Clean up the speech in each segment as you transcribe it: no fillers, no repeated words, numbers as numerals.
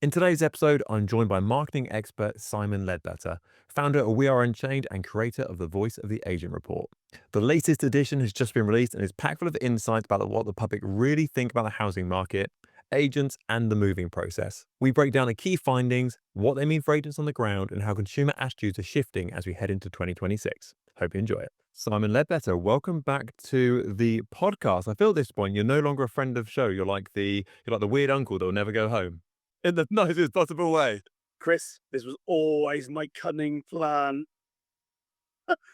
In today's episode, I'm joined by marketing expert Simon Leadbetter, founder of We Are Unchained and creator of the Voice of the Agent report. The latest edition has just been released and is packed full of insights about what the public really think about the housing market, agents, and the moving process. We break down the key findings, what they mean for agents on the ground, and how consumer attitudes are shifting as we head into 2026. Hope you enjoy it. Simon Leadbetter, welcome back to the podcast. I feel at this point you're no longer a friend of the show. You're like the weird uncle that will never go home. In the nicest possible way. Chris, this was always my cunning plan.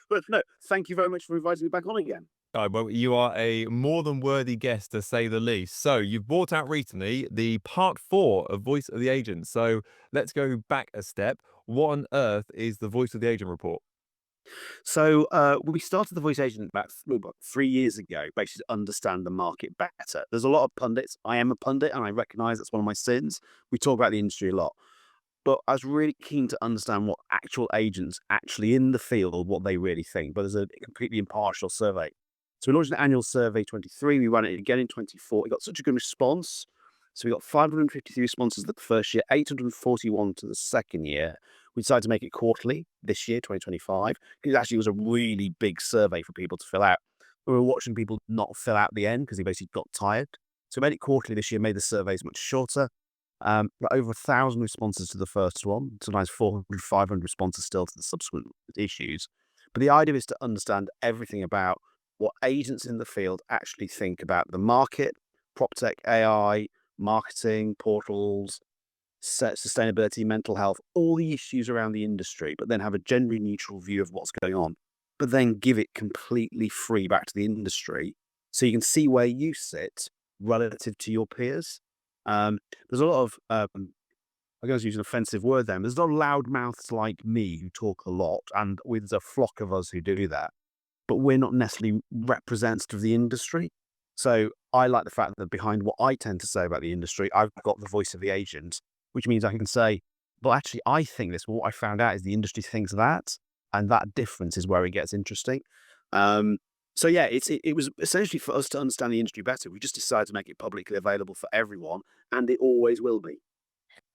But no, thank you very much for inviting me back on again. Well, you are a more than worthy guest, to say the least. So, you've brought out recently the part 4 of Voice of the Agent. So, let's go back a step. What on earth is the Voice of the Agent report? We started the voice agent about 3 years ago, basically to understand the market better. There's a lot of pundits. I am a pundit, and I recognise that's one of my sins. We talk about the industry a lot, but I was really keen to understand what actual agents actually in the field, what they really think. But there's a completely impartial survey. So we launched an annual survey 23. We ran it again in 24. It got such a good response. So we got 553 responses the first year, 841 to the second year. We decided to make it quarterly this year, 2025, because it actually was a really big survey for people to fill out. We were watching people not fill out the end because they basically got tired. So we made it quarterly this year, made the surveys much shorter. But over 1,000 responses to the first one, sometimes 400, 500 responses still to the subsequent issues. But the idea is to understand everything about what agents in the field actually think about the market, prop tech, AI, marketing, portals, sustainability, mental health, all the issues around the industry, but then have a gender neutral view of what's going on, but then give it completely free back to the industry so you can see where you sit relative to your peers. There's a lot of, I'm going to use an offensive word then, there's a lot of loudmouths like me who talk a lot, and there's a flock of us who do that, but we're not necessarily representative of the industry. So I like the fact that behind what I tend to say about the industry, I've got the voice of the agent, which means I can say, well, actually, I think this. But what I found out is the industry thinks that, and that difference is where it gets interesting. So yeah, it was essentially for us to understand the industry better. We just decided to make it publicly available for everyone, and it always will be.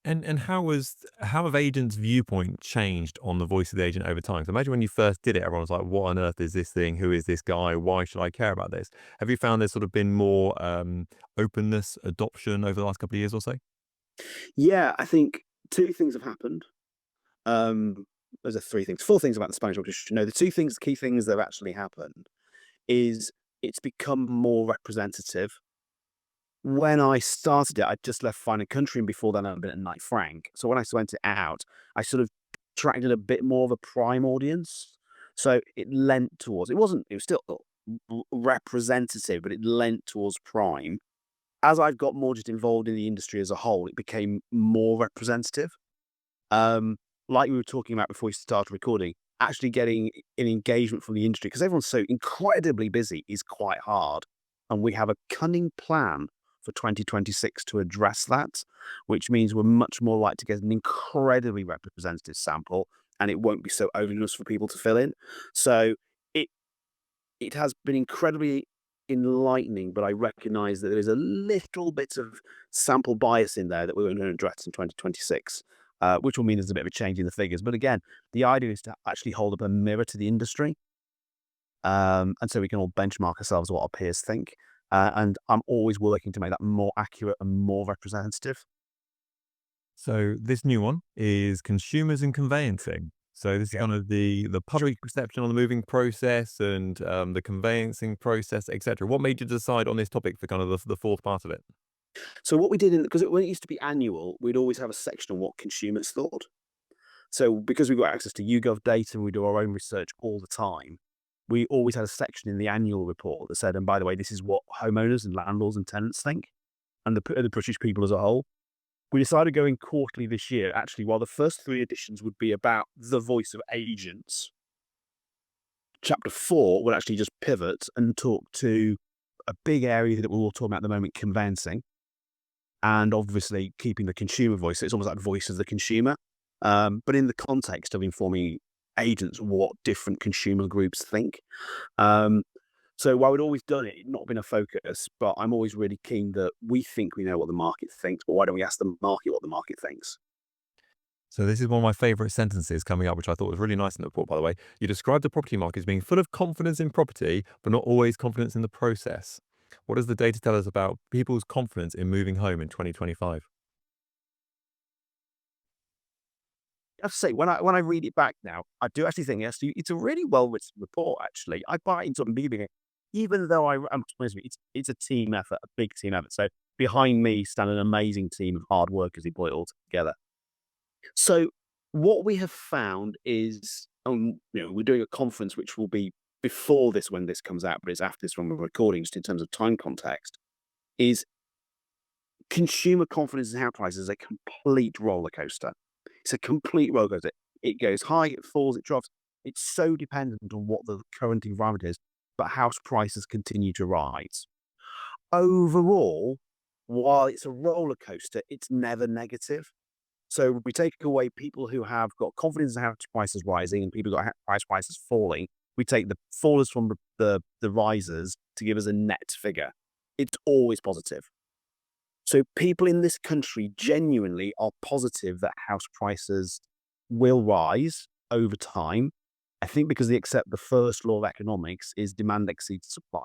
And how have agents' viewpoint changed on the Voice of the Agent over time? So, imagine when you first did it, everyone was like, "What on earth is this thing? Who is this guy? Why should I care about this?" Have you found there's sort of been more openness, adoption over the last couple of years or so? Yeah, I think two things have happened. Um, those are three things, four things about the Spanish Inquisition. No, the two things, key things that have actually happened is it's become more representative. When I started it, I just left Fine& Country, and before then I'd been at Knight Frank. So when I went it out, I sort of attracted a bit more of a prime audience. So it lent towards, it was still representative, but it lent towards prime. As I've got more just involved in the industry as a whole, it became more representative. Um, like we were talking about before we started recording, actually getting an engagement from the industry, because everyone's so incredibly busy, is quite hard. And we have a cunning plan for 2026 to address that, which means we're much more likely to get an incredibly representative sample, and it won't be so onerous for people to fill in. So it it has been incredibly enlightening, but I recognize that there is a little bit of sample bias in there that we're going to address in 2026, which will mean there's a bit of a change in the figures. But again, the idea is to actually hold up a mirror to the industry. And so we can all benchmark ourselves what our peers think. And I'm always working to make that more accurate and more representative. So this new one is consumers and conveyancing. So this is Yeah. kind of the public perception on the moving process and the conveyancing process, etc. What made you decide on this topic for kind of the fourth part of it? So what we did, because when it used to be annual, we'd always have a section on what consumers thought. So because we've got access to YouGov data and we do our own research all the time, we always had a section in the annual report that said, and by the way, this is what homeowners and landlords and tenants think, and the British people as a whole. We decided going quarterly this year, actually, while the first three editions would be about the voice of agents, chapter 4 would actually just pivot and talk to a big area that we're all talking about at the moment, conveyancing, and obviously keeping the consumer voice. So it's almost like voice of the consumer, but in the context of informing agents what different consumer groups think. Um, So while we'd always done it, it'd not been a focus, but I'm always really keen that we think we know what the market thinks, but why don't we ask the market what the market thinks? So this is one of my favorite sentences coming up, which I thought was really nice in the report, by the way. You described the property market as being full of confidence in property, but not always confidence in the process. What does the data tell us about people's confidence in moving home in 2025? I have to say, when I read it back now, I do actually think it's a really well written report. Actually, I buy into believing it, even though I'm honest with you, it's a team effort, a big team effort. So behind me stand an amazing team of hard workers who put it all together. So what we have found is, we're doing a conference which will be before this when this comes out, but it's after this when we're recording, just in terms of time context, is consumer confidence in house prices is a complete roller coaster. It's a complete roller coaster. It goes high, it falls, it drops. It's so dependent on what the current environment is, but house prices continue to rise. Overall, while it's a roller coaster, it's never negative. So we take away people who have got confidence in house prices rising and people who got house prices falling. We take the fallers from the risers to give us a net figure. It's always positive. So people in this country genuinely are positive that house prices will rise over time. I think because they accept the first law of economics is demand exceeds supply.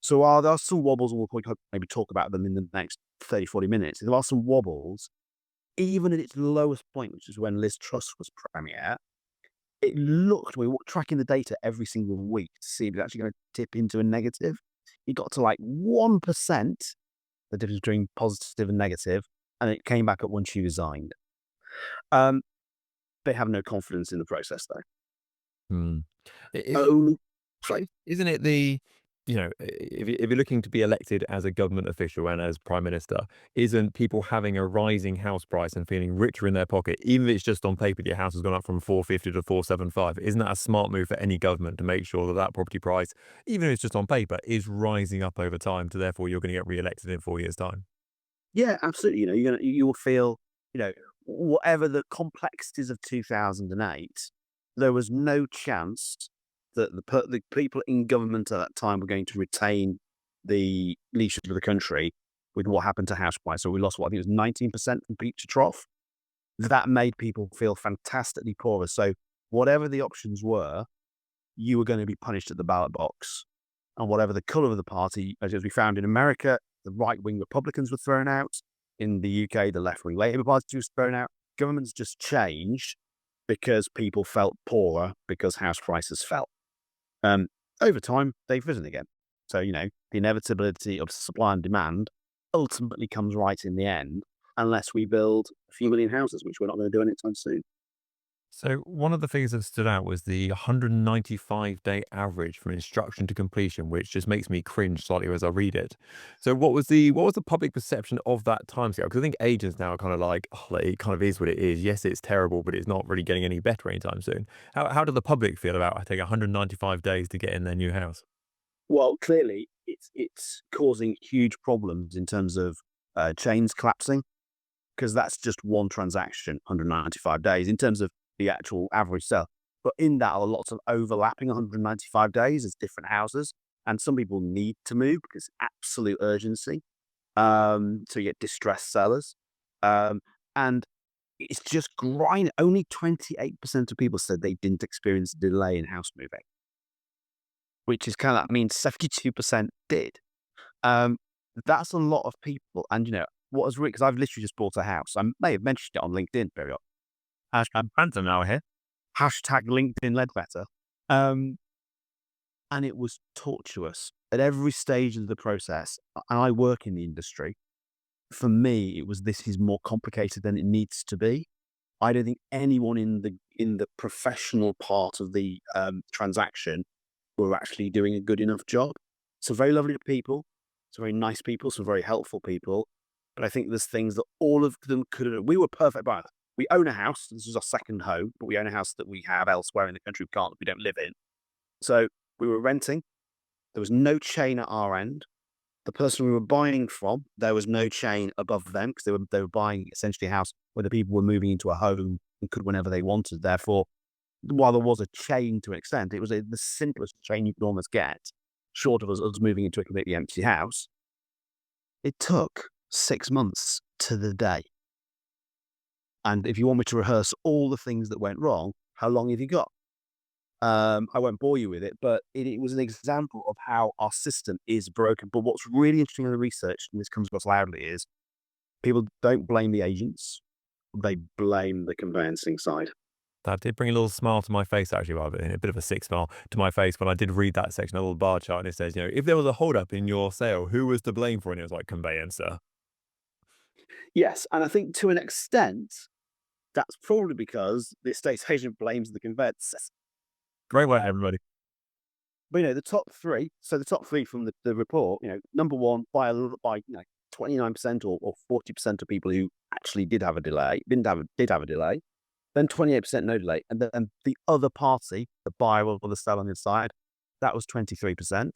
So while there are some wobbles, and we'll probably maybe talk about them in the next 30, 40 minutes, there are some wobbles, even at its lowest point, which is when Liz Truss was premier, it looked, we were tracking the data every single week to see if it's actually going to tip into a negative. It got to like 1%, the difference between positive and negative, and it came back up when she resigned. Um, they have no confidence in the process, though. Hmm. Oh, sorry. Isn't it the, if you're looking to be elected as a government official and as prime minister, isn't people having a rising house price and feeling richer in their pocket, even if it's just on paper, your house has gone up from 450 to 475? Isn't that a smart move for any government to make sure that that property price, even if it's just on paper, is rising up over time? To therefore, you're going to get re-elected in 4 years' time. Yeah, absolutely. You will feel, whatever the complexities of 2008, there was no chance that the people in government at that time were going to retain the leadership of the country with what happened to house price. So we lost what I think it was 19% from peak to trough. That made people feel fantastically poorer. So whatever the options were, you were going to be punished at the ballot box. And whatever the color of the party, as we found in America, the right wing Republicans were thrown out. In the UK, the left wing Labour Party was thrown out. Governments just changed because people felt poorer because house prices fell. Um, Over time, they've risen again. So, the inevitability of supply and demand ultimately comes right in the end, unless we build a few million houses, which we're not going to do anytime soon. So one of the things that stood out was the 195-day average from instruction to completion, which just makes me cringe slightly as I read it. So what was the public perception of that timescale? Because I think agents now are kind of like, oh, like, it kind of is what it is. Yes, it's terrible, but it's not really getting any better anytime soon. How do the public feel about I take 195 days to get in their new house? Well, clearly, it's causing huge problems in terms of chains collapsing, because that's just one transaction, 195 days, in terms of the actual average sale. But in that are lots of overlapping 195 days as different houses. And some people need to move because absolute urgency. So you get distressed sellers. Um, and it's just grind. Only 28% of people said they didn't experience a delay in house moving, which is kind of, that means 72% did. Um, that's a lot of people. And what was really, because I've literally just bought a house. I may have mentioned it on LinkedIn very often. Hashtag Phantom now here. Hashtag LinkedIn Leadbetter. Um, and it was tortuous at every stage of the process. And I work in the industry. For me, it was, this is more complicated than it needs to be. I don't think anyone in the professional part of the transaction were actually doing a good enough job. So very lovely people, some very nice people, some very helpful people. But I think there's things that all of them could have. We were perfect buyers. We own a house. This is our second home, but we own a house that we have elsewhere in the country we don't live in. So we were renting. There was no chain at our end. The person we were buying from, there was no chain above them because they were buying essentially a house where the people were moving into a home and could whenever they wanted. Therefore, while there was a chain to an extent, it was the simplest chain you could almost get. short of us moving into a completely empty house. It took 6 months to the day. And if you want me to rehearse all the things that went wrong, how long have you got? I won't bore you with it, but it was an example of how our system is broken. But what's really interesting in the research, and this comes across loudly, is people don't blame the agents, they blame the conveyancing side. That did bring a little smile to my face, actually, rather than a bit of a sick smile to my face when I did read that section, a little bar chart, and it says, if there was a hold up in your sale, who was to blame for it? And it was like conveyancer. Yes, and I think to an extent, that's probably because the estate agent blames the conveyancer. Great work, everybody. But, the top 3, so the top 3 from the report, number 1, by 29% or 40% of people who actually did have a delay, did have a delay, then 28% no delay, and then the other party, the buyer or the seller on the side, that was 23%,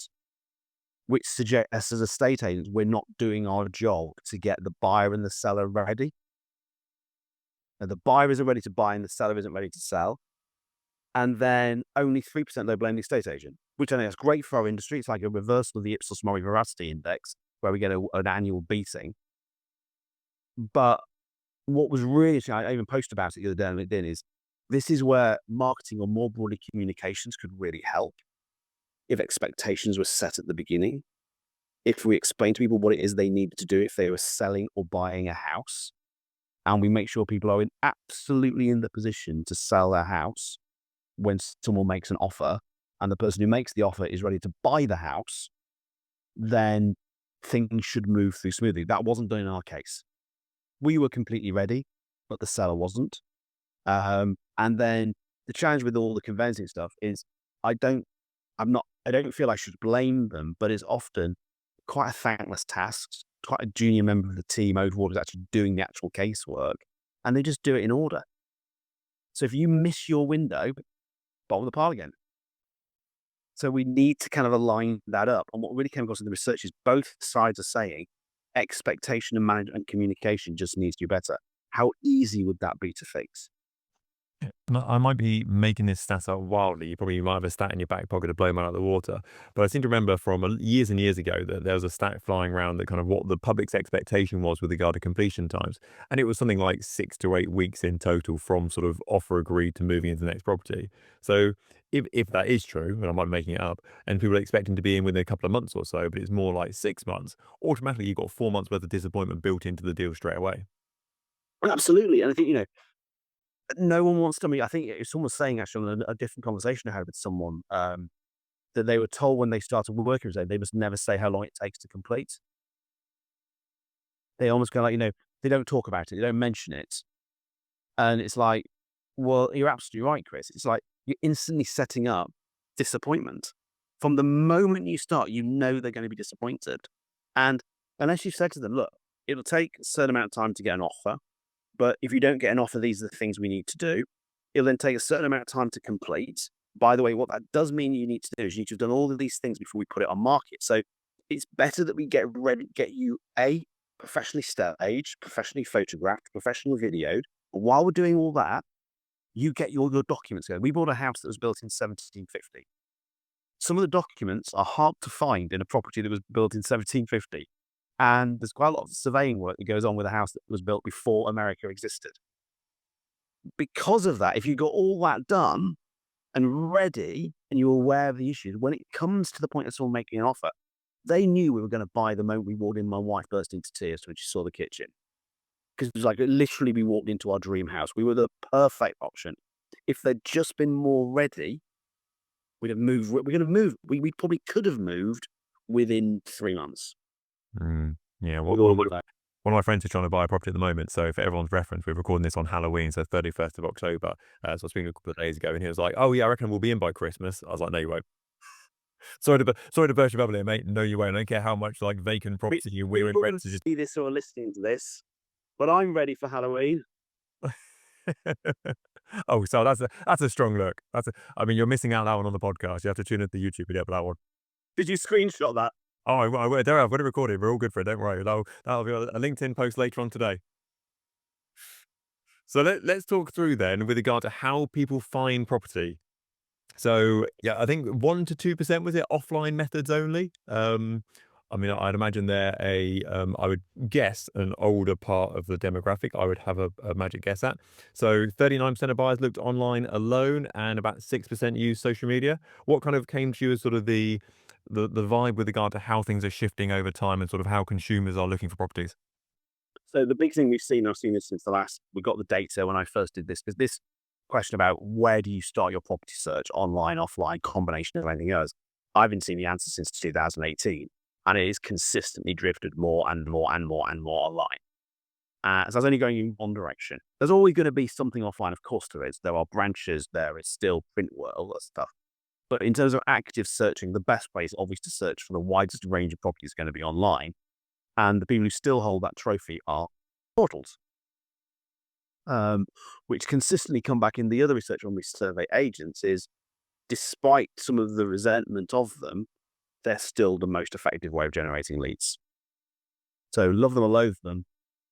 which suggests as estate agents, we're not doing our job to get the buyer and the seller ready. And the buyer isn't ready to buy and the seller isn't ready to sell. And then only 3% they blame the estate agent, which I think is great for our industry. It's like a reversal of the Ipsos Mori Veracity Index, where we get an annual beating. But what was really, I even posted about it the other day on LinkedIn, is this is where marketing or more broadly communications could really help if expectations were set at the beginning. If we explain to people what it is they need to do if they were selling or buying a house, and we make sure people are absolutely in the position to sell their house when someone makes an offer, and the person who makes the offer is ready to buy the house, then things should move through smoothly. That wasn't done in our case. We were completely ready, but the seller wasn't. And then the challenge with all the conveyancing stuff is I don't feel I should blame them, but it's often quite a thankless task. Quite a junior member of the team overall is actually doing the actual casework, and they just do it in order. So if you miss your window, bottom of the pile again. So we need to kind of align that up. And what really came across in the research is both sides are saying expectation and management and communication just needs to be better. How easy would that be to fix? I might be making this stat up wildly. You probably might have a stat in your back pocket to blow me out of the water. But I seem to remember from years and years ago that there was a stat flying around that kind of what the public's expectation was with regard to completion times. And it was something like 6 to 8 weeks in total from sort of offer agreed to moving into the next property. So if that is true, and I might be making it up, and people are expecting to be in within a couple of months or so, but it's more like 6 months, automatically you've got 4 months worth of disappointment built into the deal straight away. Absolutely. And I think, no one wants to. I mean, I think someone was saying actually on a different conversation I had with someone that they were told when they started working with them, they must never say how long it takes to complete. They almost go like, they don't talk about it, they don't mention it. And it's like, well, you're absolutely right, Chris. It's like you're instantly setting up disappointment. From the moment you start, they're going to be disappointed. And unless you've said to them, look, it'll take a certain amount of time to get an offer. But if you don't get an offer, these are the things we need to do. It'll then take a certain amount of time to complete. By the way, what that does mean you need to do is you need to have done all of these things before we put it on market. So it's better that we get ready, get you professionally staged, professionally photographed, professionally videoed. But while we're doing all that, you get your documents going. We bought a house that was built in 1750. Some of the documents are hard to find in a property that was built in 1750. And there's quite a lot of surveying work that goes on with a house that was built before America existed. Because of that, if you got all that done and ready and you're aware of the issues, when it comes to the point of someone making an offer, they knew we were going to buy the moment we walked in. My wife burst into tears when she saw the kitchen. Because it was like literally we walked into our dream house. We were the perfect option. If they'd just been more ready, we'd have moved. We're going to move. We probably could have moved within 3 months. Yeah, We all would have. one of my friends is trying to buy a property at the moment. So for everyone's reference, we're recording this on Halloween, so 31st of October. So I was speaking a couple of days ago, and he was like, "Oh yeah, I reckon we'll be in by Christmas." I was like, "No, you won't." Sorry to burst your bubble here, mate. No, you won't. I don't care how much like vacant property we're in rent to just. See this or listening to this, but I'm ready for Halloween. Oh, so that's a strong look. I mean, you're missing out that one on the podcast. You have to tune into the YouTube video for that one. Did you screenshot that? Oh, there, I've got it recorded. We're all good for it. Don't worry. That'll be a LinkedIn post later on today. So let's talk through then with regard to how people find property. So yeah, I think 1 to 2% was it offline methods only. I mean, I'd imagine they're I would guess an older part of the demographic. I would have a magic guess at. So 39% of buyers looked online alone, and about 6% used social media. What kind of came to you as sort of the vibe with regard to how things are shifting over time and sort of how consumers are looking for properties? So the big thing we've seen, I've seen this since we got the data when I first did this, because this question about where do you start your property search, online, offline, combination of anything else, I've been seeing the answer since 2018, and it is consistently drifted more and more and more and more online. So it's only going in one direction. There's always going to be something offline, of course there is. There are branches, there is still print world, that stuff. But in terms of active searching, the best place obviously to search for the widest range of properties is going to be online. And the people who still hold that trophy are portals, which consistently come back in the other research when we survey agents is, despite some of the resentment of them, they're still the most effective way of generating leads. So love them or loathe them,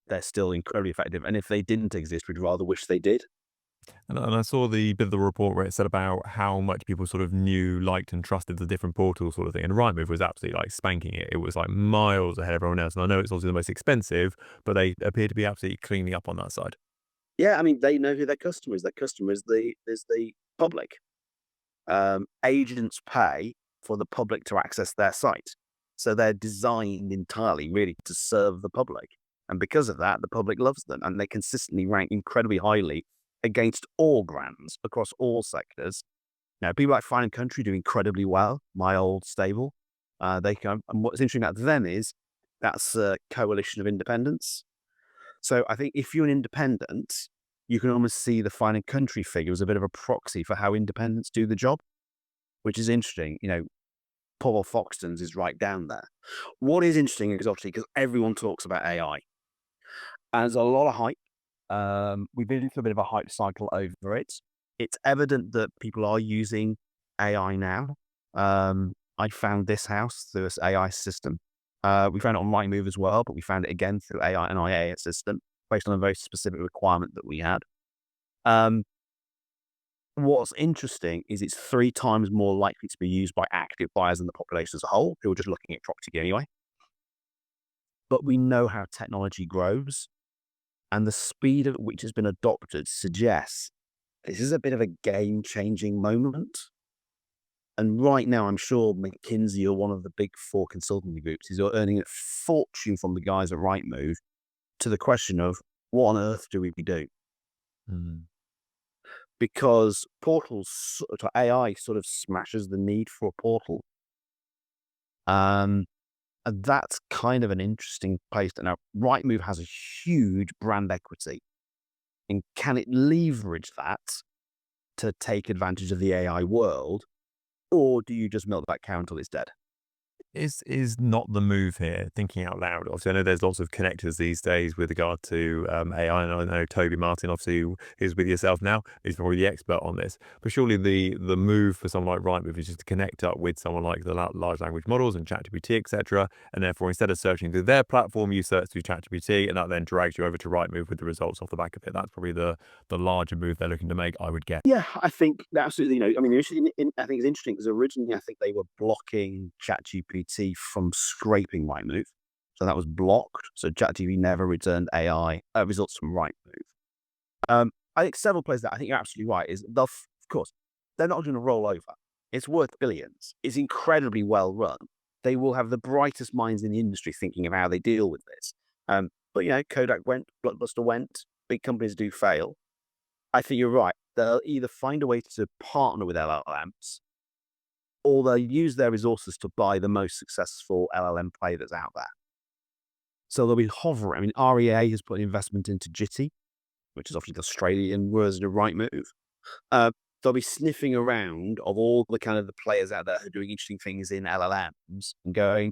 they're still incredibly effective. And if they didn't exist, we'd rather wish they did. And I saw the bit of the report where it said about how much people sort of knew, liked, and trusted the different portals sort of thing. And Rightmove was absolutely like spanking it. It was like miles ahead of everyone else. And I know it's obviously the most expensive, but they appear to be absolutely cleaning up on that side. Yeah, I mean, they know who their customer is. Their customer is the public. Agents pay for the public to access their site. So they're designed entirely really to serve the public. And because of that, the public loves them and they consistently rank incredibly highly against all brands across all sectors. Now, people like Fine and Country do incredibly well, my old stable. They can, and what's interesting about them is that's a coalition of independents. So I think if you're an independent, you can almost see the Fine and Country figure as a bit of a proxy for how independents do the job, which is interesting. Paul Foxton's is right down there. What is interesting is obviously because everyone talks about AI, and there's a lot of hype. We've been into a bit of a hype cycle over it. It's evident that people are using AI now. I found this house through this AI system. We found it on Rightmove as well, but we found it again through AI and IA assistant based on a very specific requirement that we had. Um, what's interesting is it's 3 times more likely to be used by active buyers than the population as a whole, who are just looking at property anyway. But we know how technology grows, and the speed at which it's been adopted suggests this is a bit of a game-changing moment. And right now, I'm sure McKinsey or one of the big four consulting groups is earning a fortune from the guys at Rightmove to the question of what on earth do we do? Mm. Because AI sort of smashes the need for a portal. And that's kind of an interesting place. Now, Rightmove has a huge brand equity. And can it leverage that to take advantage of the AI world? Or do you just milk that cow until it's dead? Is not the move here, thinking out loud. Obviously, I know there's lots of connectors these days with regard to AI, and I know Toby Martin, obviously, who is with yourself now, is probably the expert on this. But surely the move for someone like Rightmove is just to connect up with someone like the large language models and ChatGPT, etc. And therefore, instead of searching through their platform, you search through ChatGPT, and that then drags you over to Rightmove with the results off the back of it. That's probably the larger move they're looking to make, I would guess. Yeah, I think absolutely. I mean, I think it's interesting because originally I think they were blocking ChatGPT from scraping Rightmove, so that was blocked. So ChatGPT never returned AI results from Rightmove. I think several places that I think you're absolutely right is of course they're not going to roll over. It's worth billions. It's incredibly well run. They will have the brightest minds in the industry thinking of how they deal with this. But Kodak went, Blockbuster went. Big companies do fail. I think you're right. They'll either find a way to partner with LLMs or they'll use their resources to buy the most successful LLM play that's out there. So they'll be hovering. I mean, REA has put an investment into Jitty, which is obviously the Australian version of Rightmove. Uh, they'll be sniffing around of all the kind of the players out there who are doing interesting things in LLMs and going,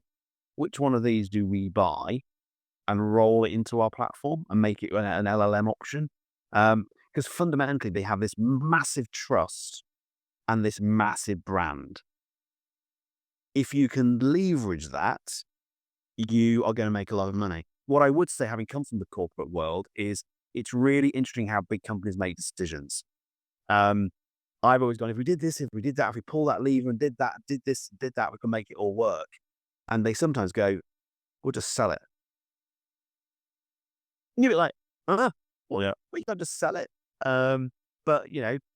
which one of these do we buy and roll it into our platform and make it an LLM option? Because fundamentally, they have this massive trust and this massive brand. If you can leverage that, you are going to make a lot of money. What I would say, having come from the corporate world, is it's really interesting how big companies make decisions. Um, I've always gone, if we did this, if we did that, if we pull that lever and did that, did this, did that, we can make it all work. And they sometimes go, we'll just sell it. And you're like, uh well, yeah, we can just sell it. But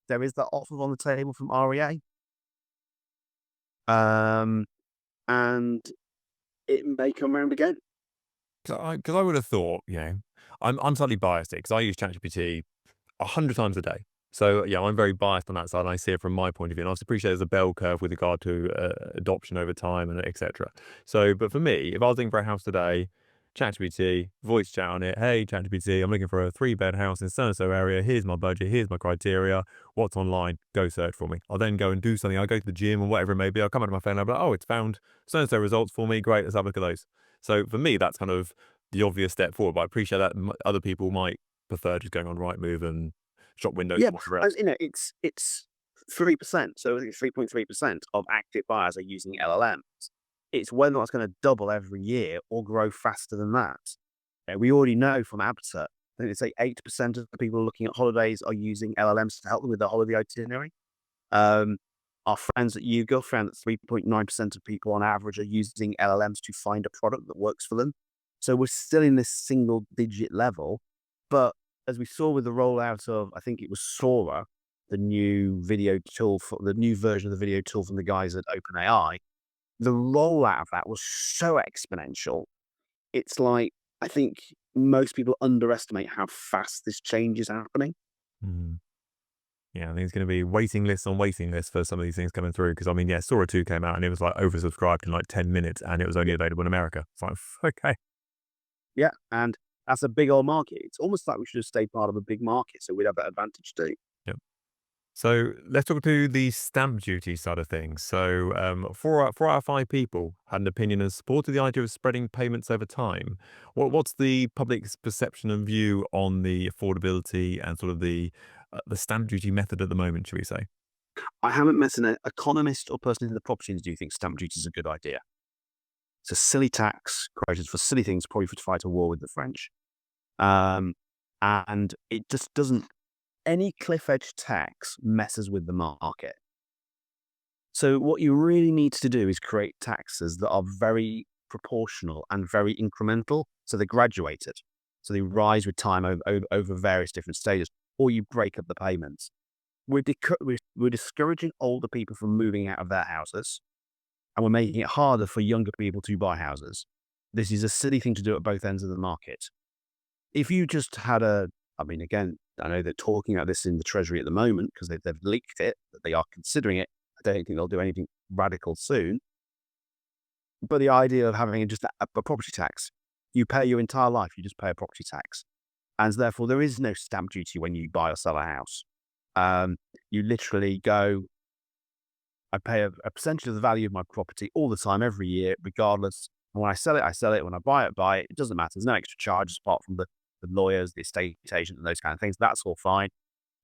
there is that offer on the table from REA. Um, and it may come around again. Because I would have thought, I'm slightly biased here because I use ChatGPT 100 times a day. So, yeah, I'm very biased on that side, and I see it from my point of view, and I also appreciate there's a bell curve with regard to, adoption over time and et cetera. So, but for me, if I was looking for a house today, ChatGPT, voice chat on it, "Hey, ChatGPT, I'm looking for a three-bed house in so and so area. Here's my budget. Here's my criteria. What's online? Go search for me." I'll then go and do something. I'll go to the gym or whatever it may be. I'll come out of my phone and I'll be like, "Oh, it's found so and so results for me. Great, let's have a look at those." So for me, that's kind of the obvious step forward, but I appreciate that other people might prefer just going on Rightmove and shop windows Yeah, and whatever as else. it's 3%, so I think 3.3% of active buyers are using LLMs. It's whether or not it's gonna double every year or grow faster than that. We already know from Absa, I think they say 8% of the people looking at holidays are using LLMs to help them with their holiday itinerary. Um, our friends at YouGov found that 3.9% of people on average are using LLMs to find a product that works for them. So we're still in this single digit level. But as we saw with the rollout of, I think it was Sora, the new video tool for the new version of the video tool from the guys at OpenAI, the rollout of that was so exponential. It's like, I think most people underestimate how fast this change is happening. Mm. Yeah, I think it's gonna be waiting lists on waiting lists for some of these things coming through. Because I mean, yeah, Sora 2 came out and it was, like, oversubscribed in, like, 10 minutes, and it was only available in America. It's like, "Okay." Yeah, and that's a big old market. It's almost like we should have stayed part of a big market, so we'd have that advantage too. Yep. So let's talk to the stamp duty side of things. So, 4 out of 5 people had an opinion and supported the idea of spreading payments over time. What's the public's perception and view on the affordability and sort of the stamp duty method at the moment, should we say? I haven't met an economist or person in the property industry who thinks stamp duty is a good idea. It's a silly tax created for silly things, probably to fight a war with the French. Um, and it just doesn't. Any cliff edge tax messes with the market. So what you really need to do is create taxes that are very proportional and very incremental. So they're graduated. So they rise with time over various different stages, or you break up the payments. We're discouraging older people from moving out of their houses, and we're making it harder for younger people to buy houses. This is a silly thing to do at both ends of the market. If you just had I mean, again, I know they're talking about this in the Treasury at the moment because they've leaked it, that they are considering it. I don't think they'll do anything radical soon. But the idea of having just a property tax, you pay your entire life, you just pay a property tax. And therefore, there is no stamp duty when you buy or sell a house. You literally go, I pay a percentage of the value of my property all the time, every year, regardless. And when I sell it, I sell it. When I buy it, buy it. It doesn't matter. There's no extra charges apart from the lawyers, the estate agent, and those kind of things. That's all fine.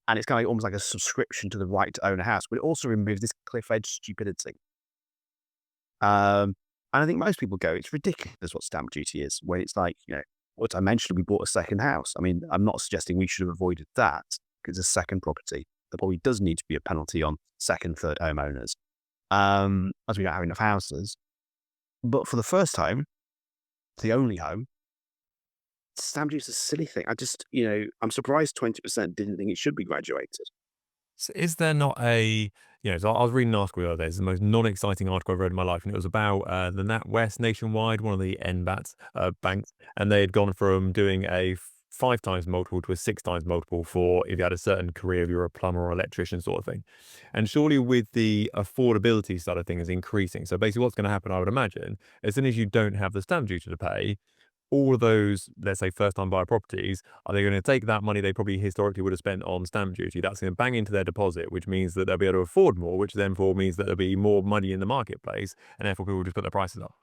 And it's kind of almost like a subscription to the right to own a house, but it also removes this cliff edge stupidity. And I think most people go, it's ridiculous what stamp duty is, when it's like, what I mentioned, we bought a second house. I mean, I'm not suggesting we should have avoided that because it's a second property. There probably does need to be a penalty on second, third homeowners, as we don't have enough houses. But for the first home, the only home, stamp duty is a silly thing. I'm surprised 20% didn't think it should be graduated. So is there not so I was reading an article the other day. It's the most non-exciting article I've read in my life, and it was about the NatWest Nationwide, one of the NBATs banks, and they had gone from doing a 5 times multiple to a 6 times multiple for if you had a certain career, if you're a plumber or electrician sort of thing. And surely with the affordability side of things increasing, so basically what's going to happen, I would imagine, as soon as you don't have the stamp duty to pay, all of those, let's say, first-time buyer properties, are they gonna take that money they probably historically would have spent on stamp duty? That's gonna bang into their deposit, which means that they'll be able to afford more, which therefore means that there'll be more money in the marketplace, and therefore people will just put their prices up.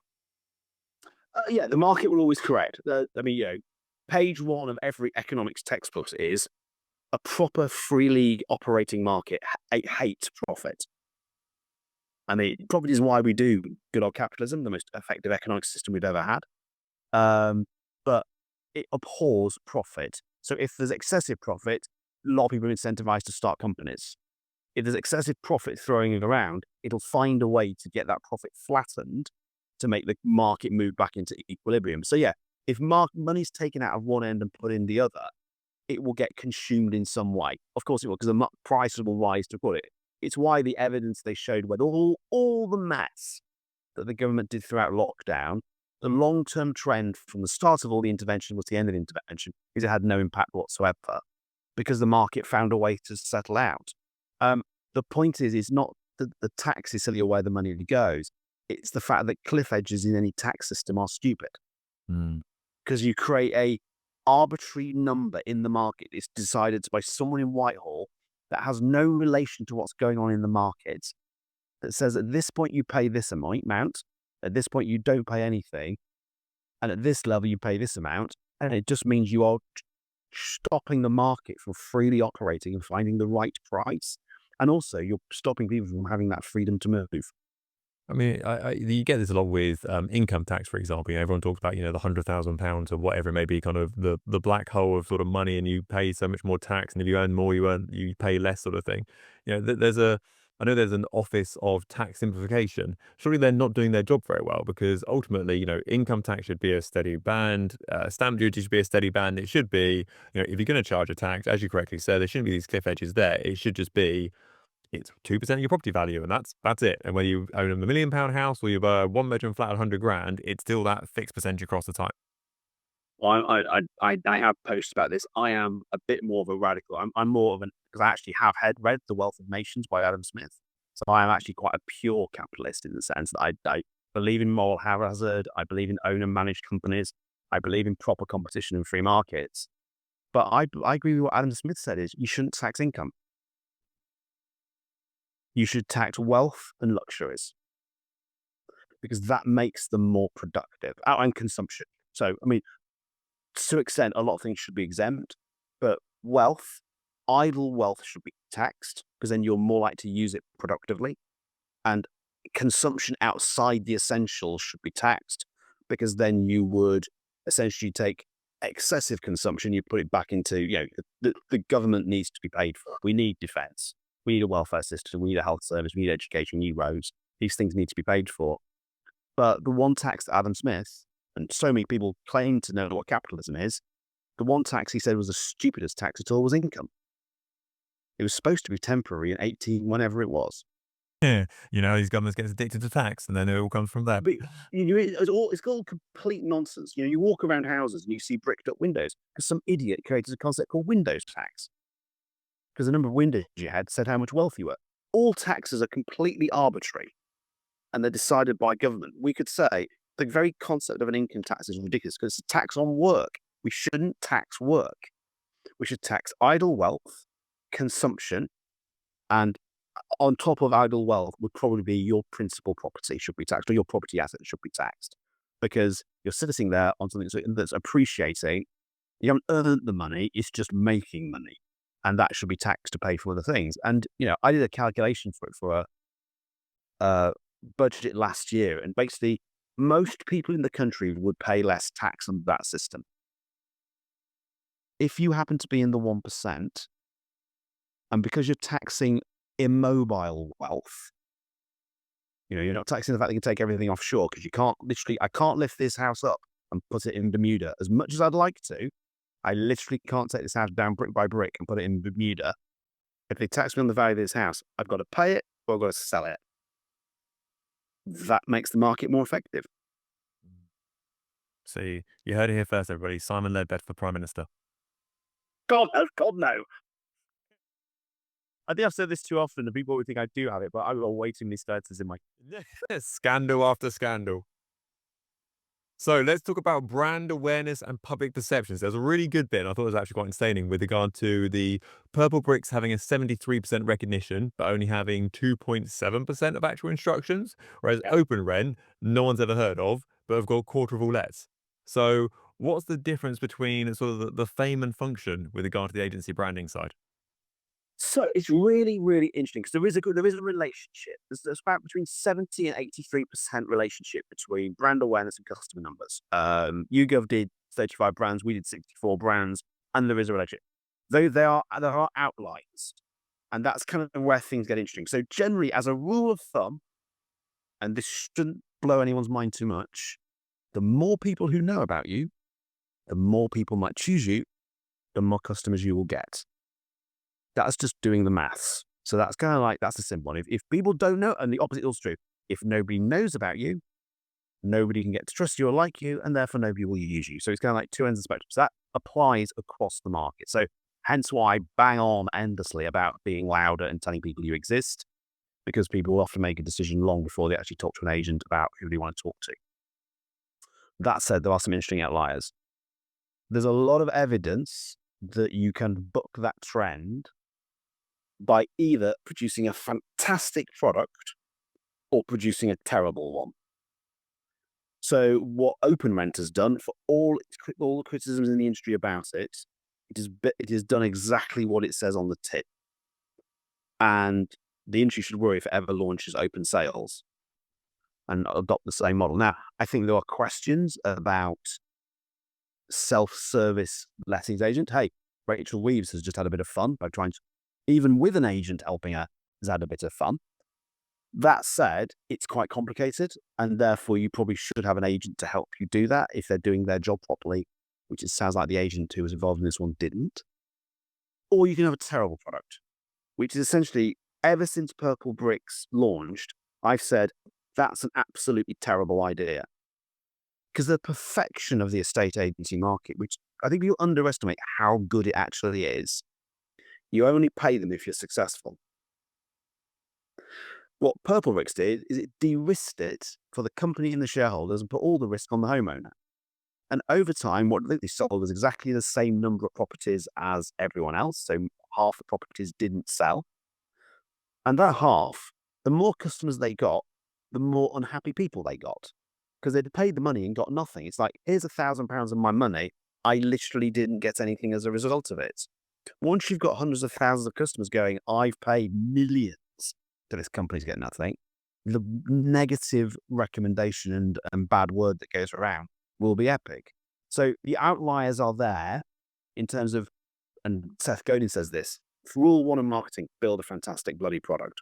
Yeah, the market will always correct. I mean, page one of every economics textbook is a proper freely operating market hates profit. I mean, profit is why we do good old capitalism, the most effective economic system we've ever had. But it abhors profit. So if there's excessive profit, a lot of people are incentivized to start companies. If there's excessive profit throwing around, it'll find a way to get that profit flattened to make the market move back into equilibrium. So yeah, if money's taken out of one end and put in the other, it will get consumed in some way. Of course it will, because the prices will rise to put it. It's why the evidence they showed with all the mess that the government did throughout lockdown, the long-term trend from the start of all the intervention was the end of the intervention, is it had no impact whatsoever because the market found a way to settle out. Um, the point is not that the tax is silly or where the money goes. It's the fact that cliff edges in any tax system are stupid Mm. because you create a arbitrary number in the market. It's decided by someone in Whitehall that has no relation to what's going on in the market, that says at this point you pay this amount, at this point you don't pay anything, and at this level you pay this amount, and it just means you are stopping the market from freely operating and finding the right price, and also you're stopping people from having that freedom to move. I mean, you get this a lot with income tax, for example. You know, everyone talks about, the £100,000 or whatever it may be, kind of the black hole of sort of money, and you pay so much more tax, and if you earn more, you pay less, sort of thing. I know there's an office of tax simplification. Surely they're not doing their job very well, because ultimately, income tax should be a steady band, stamp duty should be a steady band. It should be, if you're going to charge a tax, as you correctly said, there shouldn't be these cliff edges there. It should just be it's 2% of your property value, and that's it. And whether you own a £1 million house or you've a one-bedroom flat at 100 grand, it's still that fixed percentage across the time. I have posts about this. I am a bit more of a radical. I'm more of an, because I actually have read The Wealth of Nations by Adam Smith. So I am actually quite a pure capitalist in the sense that I believe in moral hazard. I believe in own and managed companies. I believe in proper competition and free markets. But I agree with what Adam Smith said, is you shouldn't tax income. You should tax wealth and luxuries because that makes them more productive. And consumption. So, I mean, to an extent, a lot of things should be exempt, but idle wealth should be taxed because then you're more likely to use it productively. And consumption outside the essentials should be taxed because then you would essentially take excessive consumption, you put it back into, the government needs to be paid for. We need defense. We need a welfare system. We need a health service. We need education, new roads. These things need to be paid for. But the one tax that Adam Smith and so many people claim to know what capitalism is, the one tax he said was the stupidest tax at all was income. It was supposed to be temporary in 18, whenever it was. Yeah. These governments get addicted to tax, and then it all comes from that. But it's all complete nonsense. You walk around houses and you see bricked up windows because some idiot created a concept called windows tax. Because the number of windows you had said how much wealth you were. All taxes are completely arbitrary and they're decided by government. We could say the very concept of an income tax is ridiculous because it's a tax on work. We shouldn't tax work. We should tax idle wealth, consumption, and on top of idle wealth would probably be your principal property should be taxed, or your property asset should be taxed, because you're sitting there on something that's appreciating. You haven't earned the money; it's just making money, and that should be taxed to pay for other things. And I did a calculation for it for a budget last year, and basically, most people in the country would pay less tax under that system. If you happen to be in the 1%, and because you're taxing immobile wealth, you're not taxing the fact that you can take everything offshore because I can't lift this house up and put it in Bermuda. As much as I'd like to, I literally can't take this house down brick by brick and put it in Bermuda. If they tax me on the value of this house, I've got to pay it or I've got to sell it. That makes the market more effective. So you heard it here first, everybody. Simon Leadbetter for Prime Minister. God, no. I think I've said this too often, and people would think I do have it, but I've got way too many status in my. Scandal after scandal. So let's talk about brand awareness and public perceptions. There's a really good bit, and I thought it was actually quite entertaining, with regard to the purple bricks having a 73% recognition, but only having 2.7% of actual instructions, whereas Yeah. open rent, no one's ever heard of, but have got a quarter of all lets. So what's the difference between sort of the fame and function with regard to the agency branding side? So it's really, really interesting because there is a relationship. There's about between 70 and 83% relationship between brand awareness and customer numbers. YouGov did 35 brands, we did 64 brands, and there is a relationship. Though there are outliers. And that's kind of where things get interesting. So generally, as a rule of thumb, and this shouldn't blow anyone's mind too much, the more people who know about you, the more people might choose you, the more customers you will get. That's just doing the maths. So that's kind of like, that's a simple one. If people don't know, and the opposite is also true, if nobody knows about you, nobody can get to trust you or like you, and therefore nobody will use you. So it's kind of like two ends of the spectrum. So that applies across the market. So hence why I bang on endlessly about being louder and telling people you exist, because people will often make a decision long before they actually talk to an agent about who they want to talk to. That said, there are some interesting outliers. There's a lot of evidence that you can buck that trend by either producing a fantastic product or producing a terrible one. So what OpenRent has done, for all the criticisms in the industry about it, it has done exactly what it says on the tin. And the industry should worry if it ever launches open sales and adopt the same model. Now, I think there are questions about self-service lettings agent. Hey, Rachel Weaves has just had a bit of fun by trying to, even with an agent helping her, has had a bit of fun. That said, it's quite complicated, and therefore you probably should have an agent to help you do that if they're doing their job properly, which it sounds like the agent who was involved in this one didn't. Or you can have a terrible product, which is essentially, ever since Purple Bricks launched, I've said that's an absolutely terrible idea. Because the perfection of the estate agency market, which I think people underestimate how good it actually is, you only pay them if you're successful. What Purple Bricks did is it de-risked it for the company and the shareholders and put all the risk on the homeowner. And over time, what they sold was exactly the same number of properties as everyone else. So half the properties didn't sell. And that half, the more customers they got, the more unhappy people they got. Because they'd paid the money and got nothing. It's like, here's £1,000 of my money. I literally didn't get anything as a result of it. Once you've got hundreds of thousands of customers going, I've paid millions to this company's getting nothing, the negative recommendation and bad word that goes around will be epic. So the outliers are there in terms of, and Seth Godin says this, rule one in marketing, build a fantastic bloody product.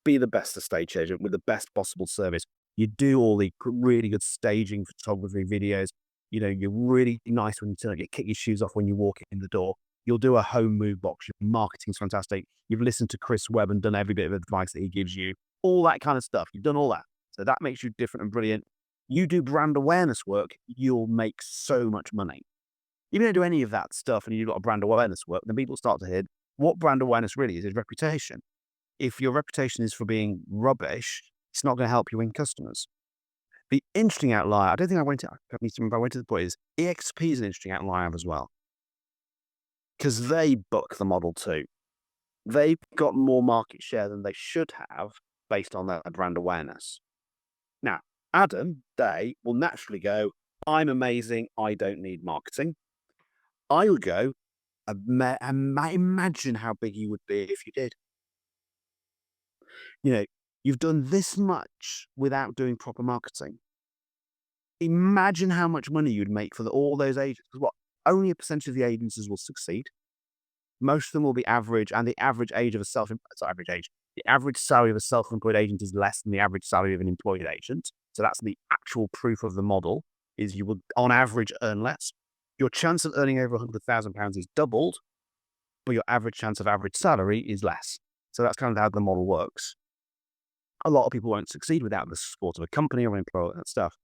Be the best estate agent with the best possible service. You do all the really good staging, photography, videos. You know, you're really nice when you turn up, you kick your shoes off when you walk in the door. You'll do a home move box. Your marketing's fantastic. You've listened to Chris Webb and done every bit of advice that he gives you. All that kind of stuff. You've done all that. So that makes you different and brilliant. You do brand awareness work, you'll make so much money. If you don't do any of that stuff and you've got a brand awareness work, then people start to hear what brand awareness really is reputation. If your reputation is for being rubbish, it's not going to help you win customers. The interesting outlier, I don't think I went to, I need to remember I went to the point, is EXP is an interesting outlier as well. Because they buck the model too. They've got more market share than they should have based on their brand awareness. Now, Adam Day will naturally go, I'm amazing, I don't need marketing. I would go, imagine how big you would be if you did. You know, you've done this much without doing proper marketing. Imagine how much money you'd make for all those agents. Because what? Only a percentage of the agencies will succeed. Most of them will be average, and the average age of a the average salary of a self-employed agent is less than the average salary of an employed agent. So that's the actual proof of the model, is you will, on average, earn less. Your chance of earning over £100,000 is doubled, but your average chance of average salary is less. So that's kind of how the model works. A lot of people won't succeed without the support of a company or an employer and stuff.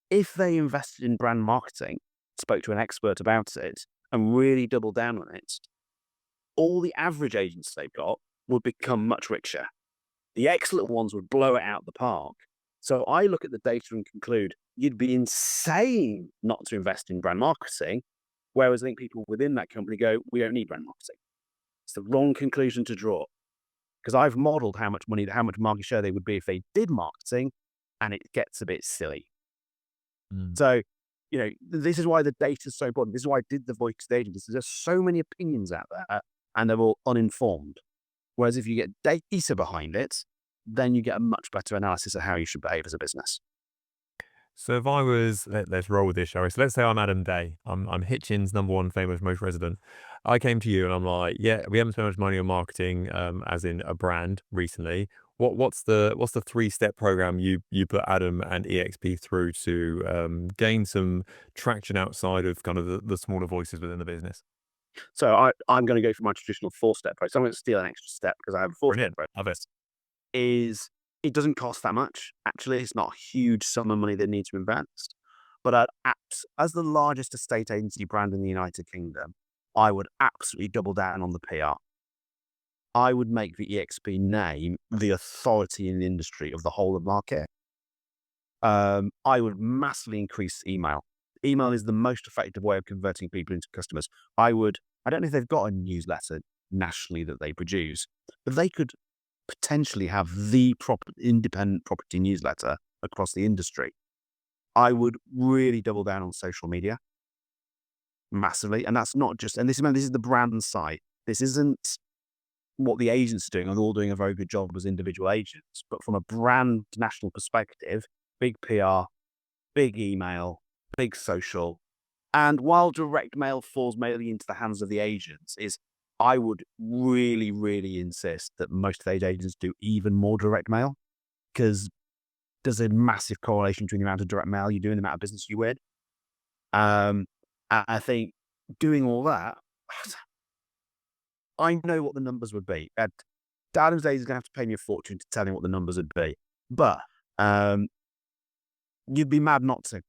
If they invested in brand marketing, spoke to an expert about it, and really doubled down on it, all the average agents they've got would become much richer. The excellent ones would blow it out the park. So I look at the data and conclude you'd be insane not to invest in brand marketing, whereas I think people within that company go, we don't need brand marketing. It's the wrong conclusion to draw, because I've modeled how much money, how much market share they would be if they did marketing, and it gets a bit silly. Mm. So, you know, this is why the data is so important. This is why I did the voice of the agent. There's so many opinions out there, and they're all uninformed. Whereas if you get data behind it, then you get a much better analysis of how you should behave as a business. So if I was, let's roll with this, shall we? So let's say I'm Adam Day. I'm Hitchin's number one famous most resident. I came to you and I'm like, yeah, we haven't spent much money on marketing, as in a brand recently. What's the 3-step program you put Adam and EXP through to gain some traction outside of kind of the smaller voices within the business? So I'm going to go for my traditional 4-step process. I'm going to steal an extra step because I have a 4-step Brilliant. Love it. process. Is it doesn't cost that much. Actually, it's not a huge sum of money they need to invest. But as the largest estate agency brand in the United Kingdom, I would absolutely double down on the PR. I would make the EXP name the authority in the industry of the whole of market. I would massively increase email. Email is the most effective way of converting people into customers. I don't know if they've got a newsletter nationally that they produce, but they could potentially have the independent property newsletter across the industry. I would really double down on social media massively. And that's not just, and this is the brand side. This isn't what the agents are doing, and they're all doing a very good job as individual agents. But from a brand national perspective, big PR, big email, big social. And while direct mail falls mainly into the hands of the agents, I would really, really insist that most of those agents do even more direct mail, because there's a massive correlation between the amount of direct mail you do and the amount of business you win. Um, I think doing all that, I know what the numbers would be. Adam's Days is going to have to pay me a fortune to tell him what the numbers would be. But um, you'd be mad not to.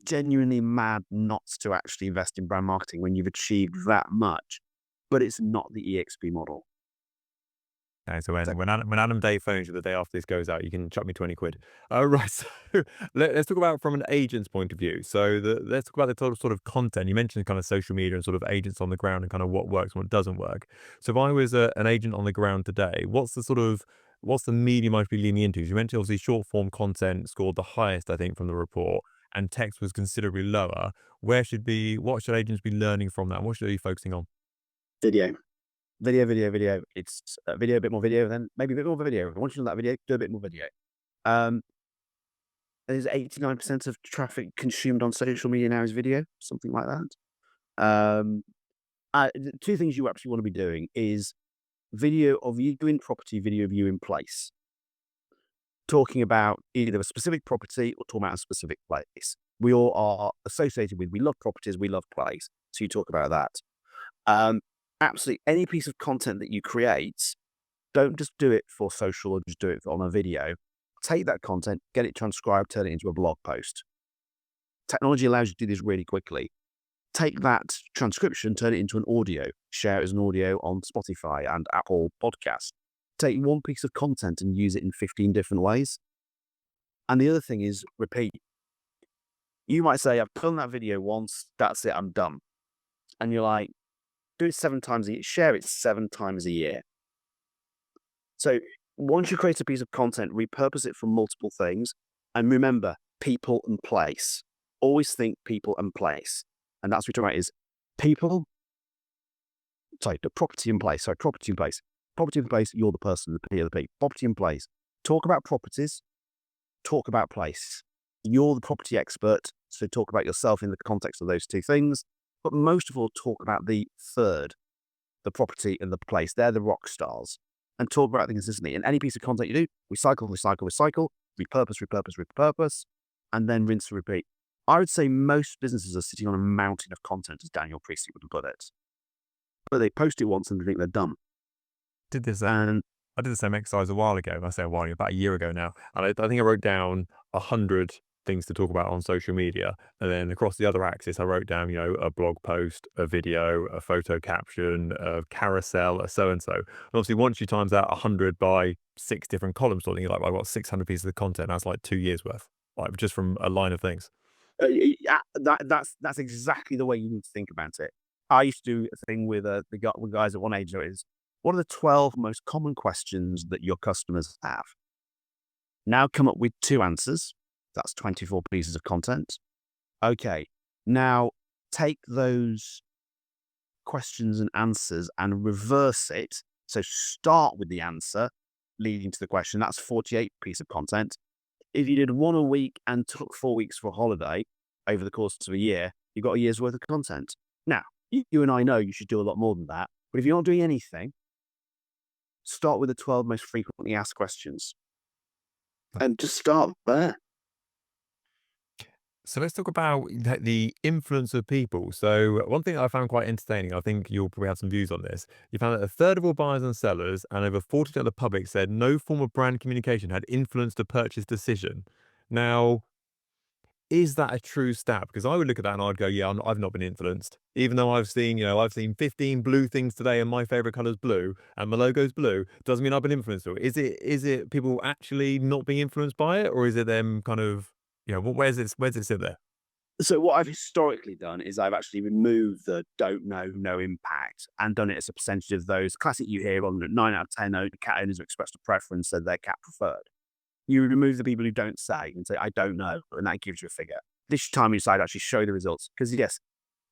Genuinely mad not to actually invest in brand marketing when you've achieved that much. But it's not the EXP model. Okay, so So when Adam Day phones you the day after this goes out, you can chuck me 20 quid. Right, so let's talk about from an agent's point of view. So let's talk about the total sort of content. You mentioned kind of social media and sort of agents on the ground and kind of what works and what doesn't work. So if I was an agent on the ground today, what's the medium I should be leaning into? You mentioned obviously short form content scored the highest, I think, from the report, and text was considerably lower. What should agents be learning from that? What should they be focusing on? video. Video, video, video. It's video, a bit more video, then maybe a bit more video. Once you know that video, do a bit more video. Um, there's 89% of traffic consumed on social media now is video, something like that. The two things you actually want to be doing is video of you doing property, video of you in place, talking about either a specific property or talking about a specific place. We all are associated with, we love properties, we love place. So you talk about that. Um, Absolutely any piece of content that you create, don't just do it for social or just do it on a video. Take that content, get it transcribed, turn it into a blog post. Technology allows you to do this really quickly. Take that transcription, turn it into an audio, share it as an audio on Spotify and Apple Podcasts. Take one piece of content and use it in 15 different ways. And the other thing is repeat. You might say, I've done that video once, that's it, I'm done. And you're like, do it 7 times a year, share it 7 times a year. So once you create a piece of content, repurpose it for multiple things. And remember, people and place. Always think people and place. And that's what we're talking about is people, the property in place. Sorry, property in place. Property in place, you're the person, the P of the P. Property in place. Talk about properties, talk about place. You're the property expert, so talk about yourself in the context of those two things. But most of all, talk about the third, the property and the place. They're the rock stars. And talk about them consistently. And any piece of content you do, recycle, recycle, recycle, repurpose, repurpose, repurpose, and then rinse and repeat. I would say most businesses are sitting on a mountain of content, as Daniel Priestley would have put it. But they post it once and they think they're done. Did this And I did the same exercise a while ago. I say a while ago, about a year ago now. And I think I wrote down 100 things to talk about on social media. And then across the other axis, I wrote down, a blog post, a video, a photo caption, a carousel, a so-and-so. And obviously, once you times that 100 by 6 different columns, you're like, I've got 600 pieces of content. That's like 2 years worth, like just from a line of things. yeah, that's exactly the way you need to think about it. I used to do a thing with with guys at one age. Is what are the 12 most common questions that your customers have? Now come up with 2 answers. That's 24 pieces of content. Okay, now take those questions and answers and reverse it. So start with the answer leading to the question. That's 48 piece of content. If you did one a week and took 4 weeks for a holiday over the course of a year, you've got a year's worth of content. Now, you and I know you should do a lot more than that, but if you're not doing anything, start with the 12 most frequently asked questions and just start there. So let's talk about the influence of people. So one thing I found quite entertaining, I think you'll probably have some views on this. You found that a third of all buyers and sellers and over 40% of the public said no form of brand communication had influenced a purchase decision. Now, is that a true stat? Because I would look at that and I'd go, yeah, I've not been influenced. Even though I've seen 15 blue things today and my favorite color is blue and my logo's blue, doesn't mean I've been influenced. Or is it people actually not being influenced by it? Or is it them kind of, where's it sit there? So what I've historically done is I've actually removed the don't know, no impact and done it as a percentage of those classic you hear on 9 out of 10 cat owners who expressed a preference said they're cat preferred. You remove the people who don't say and say, I don't know, and that gives you a figure. This time you decide to actually show the results. Because yes,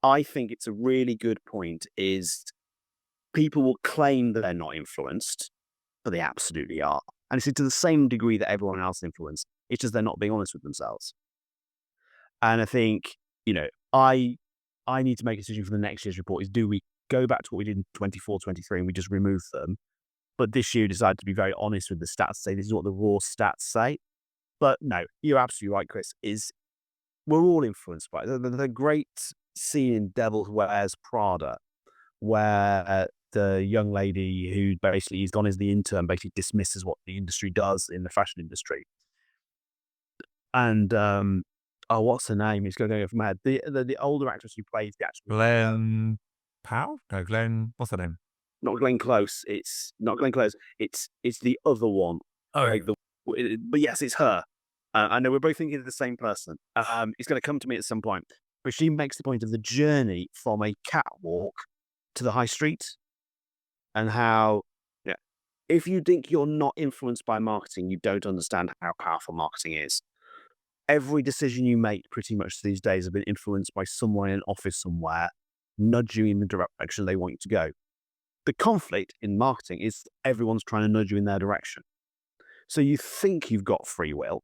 I think it's a really good point is people will claim that they're not influenced, but they absolutely are. And it's to the same degree that everyone else influenced. It's just they're not being honest with themselves. And I think, you know, I need to make a decision for the next year's report is do we go back to what we did in 24, 23 and we just remove them? But this year we decided to be very honest with the stats, say this is what the raw stats say. But no, you're absolutely right, Chris, is we're all influenced by it. The great scene in Devil Wears Prada, where the young lady who basically has gone as the intern basically dismisses what the industry does in the fashion industry. And oh, what's her name? It's going to go from my head. The older actress who plays the actual Glenn Powell? No, Glenn, what's her name? not Glenn Close. It's not Glenn Close. It's the other one. Oh, Like the, but yes, it's her. I know we're both thinking of the same person. It's going to come to me at some point. But she makes the point of the journey from a catwalk to the high street and how, yeah, if you think you're not influenced by marketing, you don't understand how powerful marketing is. Every decision you make pretty much these days have been influenced by someone in an office somewhere, nudge you in the direction they want you to go. The conflict in marketing is everyone's trying to nudge you in their direction. So you think you've got free will,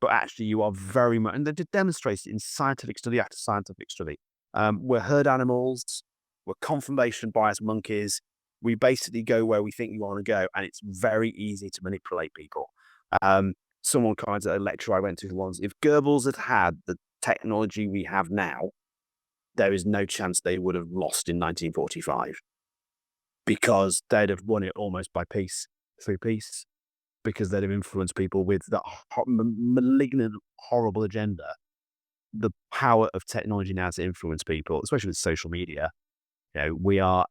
but actually you are very much, and they demonstrate it in scientific study after scientific study. We're herd animals, we're confirmation bias monkeys. We basically go where we think we want to go, and it's very easy to manipulate people. Someone commented at a lecture I went to once, if Goebbels had the technology we have now, there is no chance they would have lost in 1945 because they'd have won it almost by piece through piece because they'd have influenced people with that malignant, horrible agenda. The power of technology now to influence people, especially with social media, you know, we all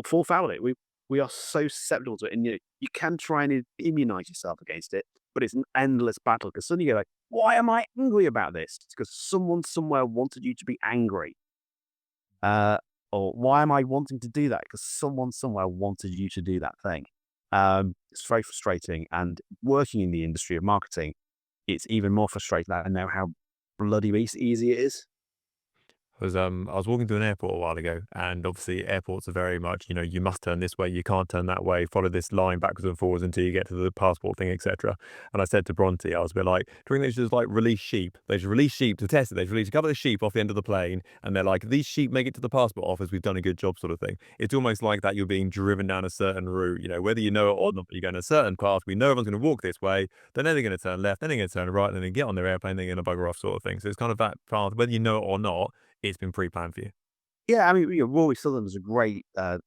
fall foul of it. We are so susceptible to it, and you can try and immunize yourself against it, but it's an endless battle because suddenly you're like, why am I angry about this? It's because someone somewhere wanted you to be angry. Or why am I wanting to do that? Because someone somewhere wanted you to do that thing. It's very frustrating. And working in the industry of marketing, it's even more frustrating that I know how bloody easy it is. I was walking through an airport a while ago, and obviously airports are very much, you must turn this way, you can't turn that way, follow this line backwards and forwards until you get to the passport thing, etc. And I said to Bronte, I was a bit like, do you think they should just like release sheep? They should release sheep to test it. They should release a couple of sheep off the end of the plane, and they're like, these sheep make it to the passport office, we've done a good job, sort of thing. It's almost like that you're being driven down a certain route, whether you know it or not, but you're going a certain path. We know everyone's going to walk this way, then they're going to turn left, then they're going to turn right, and then they get on their airplane, they're going to bugger off, sort of thing. So it's kind of that path, whether you know it or not, it's been pre-planned for you. Yeah, I mean, Rory Sutherland has a great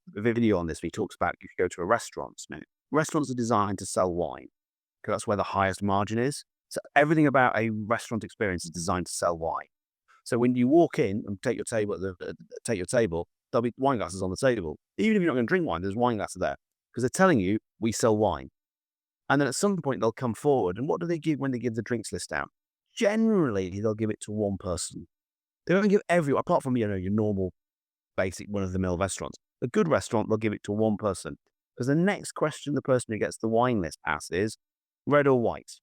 video on this. He talks about if you go to a restaurant, restaurants are designed to sell wine because that's where the highest margin is. So everything about a restaurant experience is designed to sell wine. So when you walk in and take your table, there'll be wine glasses on the table. Even if you're not going to drink wine, there's wine glasses there because they're telling you we sell wine. And then at some point they'll come forward, and what do they give when they give the drinks list out? Generally, they'll give it to one person. They don't give everyone, apart from your normal basic run-of-the-mill restaurants. A good restaurant, they'll give it to one person. Because the next question the person who gets the wine list asks is, red or white?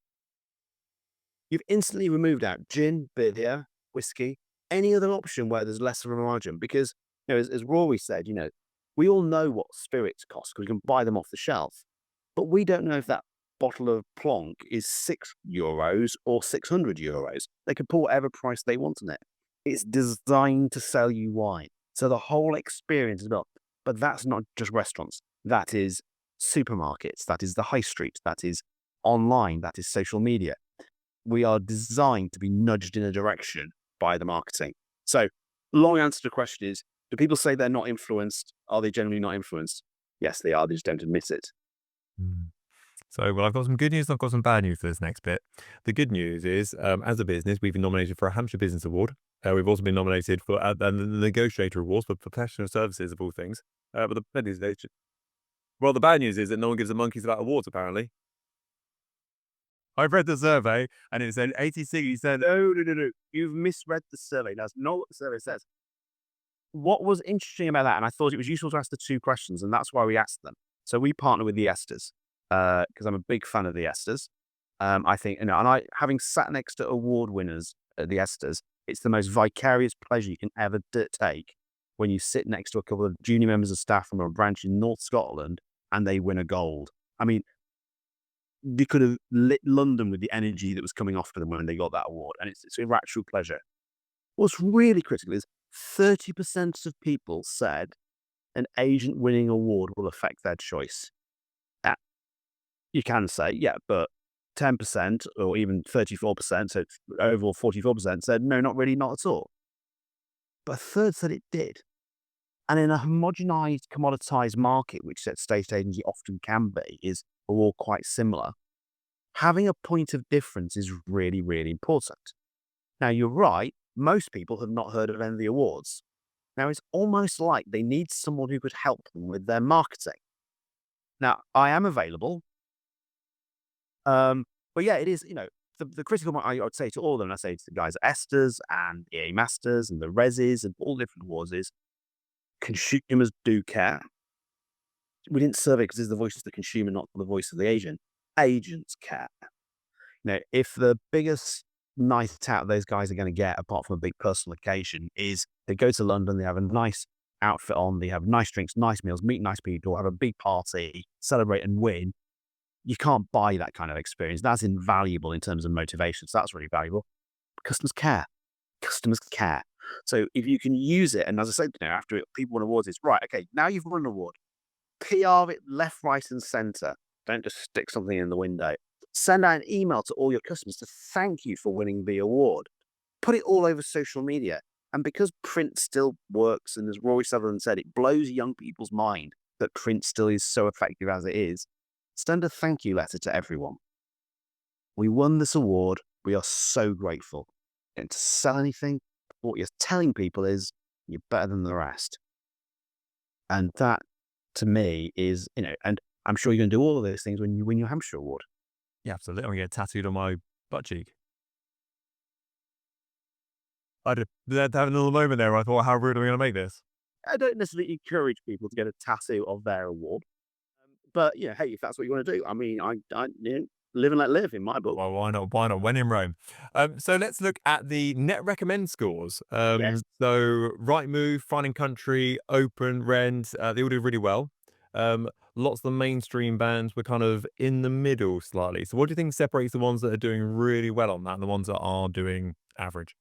You've instantly removed out gin, beer, whiskey, any other option where there's less of a margin. Because, as Rory said, we all know what spirits cost because we can buy them off the shelf. But we don't know if that bottle of Plonk is €6 or €600. They can put whatever price they want on it. It's designed to sell you wine. So the whole experience is built. But that's not just restaurants. That is supermarkets. That is the high street. That is online. That is social media. We are designed to be nudged in a direction by the marketing. So, long answer to the question is, do people say they're not influenced? Are they generally not influenced? Yes, they are. They just don't admit it. Mm. So, well, I've got some good news and I've got some bad news for this next bit. The good news is, as a business, we've been nominated for a Hampshire Business Award. We've also been nominated for the Negotiator Awards for professional services of all things. But the bad news is, well, the bad news is that no one gives a monkeys about awards, apparently. I've read the survey and it said 86%. No, no, no, no. You've misread the survey. That's not what the survey says. What was interesting about that, and I thought it was useful to ask the two questions, and that's why we asked them. So we partner with the Esters because I'm a big fan of the Esters. I think, and having sat next to award winners at the Esters, it's the most vicarious pleasure you can ever take when you sit next to a couple of junior members of staff from a branch in North Scotland and they win a gold. I mean, they could have lit London with the energy that was coming off of them when they got that award, and it's a actual pleasure. What's really critical is 30% of people said an agent winning award will affect their choice. Uh, You can say, yeah, but 10% or even 34%, so it's overall 44% said, no, not really, not at all. But a third said it did. And in a homogenized, commoditized market, which state agency often can be, is we're all quite similar. Having a point of difference is really, really important. Now, you're right, most people have not heard of any of the awards. Now, it's almost like they need someone who could help them with their marketing. Now, I am available. But yeah, it is, the critical point I would say to all of them, and I say to the guys at Esters and EA Masters and the Resis and all different awards is consumers do care. We didn't survey because it's the voice of the consumer, not the voice of the agent. Agents care. If the biggest night out those guys are going to get, apart from a big personal occasion, is they go to London, they have a nice outfit on, they have nice drinks, nice meals, meet nice people, have a big party, celebrate and win. You can't buy that kind of experience. That's invaluable in terms of motivation. So that's really valuable. Customers care. Customers care. So if you can use it, and as I said, after people win awards, it's right. Okay, now you've won an award. PR it left, right, and center. Don't just stick something in the window. Send out an email to all your customers to thank you for winning the award. Put it all over social media. And because print still works, and as Rory Sutherland said, it blows young people's mind that print still is so effective as it is, send a thank you letter to everyone. We won this award. We are so grateful. And to sell anything, what you're telling people is you're better than the rest. And that, to me, is, and I'm sure you're going to do all of those things when you win your Hampshire Award. Yeah, absolutely. I'm going to get tattooed on my butt cheek. I had to have a little moment there where I thought, how rude are we going to make this? I don't necessarily encourage people to get a tattoo of their award. But, hey, if that's what you want to do, I mean, live and let live in my book. Well, why not? Why not? When in Rome. So let's look at the net recommend scores. Yes. So Rightmove, Fine and Country, Open, Rent, they all do really well. Lots of the mainstream bands were kind of in the middle slightly. So what do you think separates the ones that are doing really well on that and the ones that are doing average?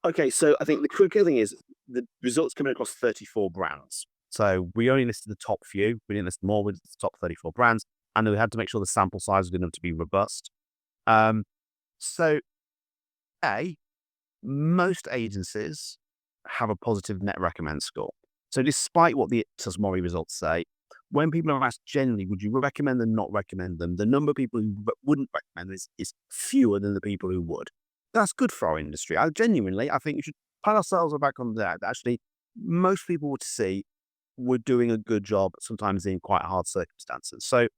Okay, so I think the critical thing is the results coming across 34 brands. So we only listed the top few. We didn't list more. We listed the top 34 brands. And we had to make sure the sample size was good enough to be robust. Um, so, A, most agencies have a positive net recommend score. So despite what the Ipsos Mori results say, when people are asked generally, would you recommend them, not recommend them, the number of people who wouldn't recommend is fewer than the people who would. That's good for our industry. I think we should pat ourselves back on that. Actually, most people would see we're doing a good job, sometimes in quite hard circumstances. So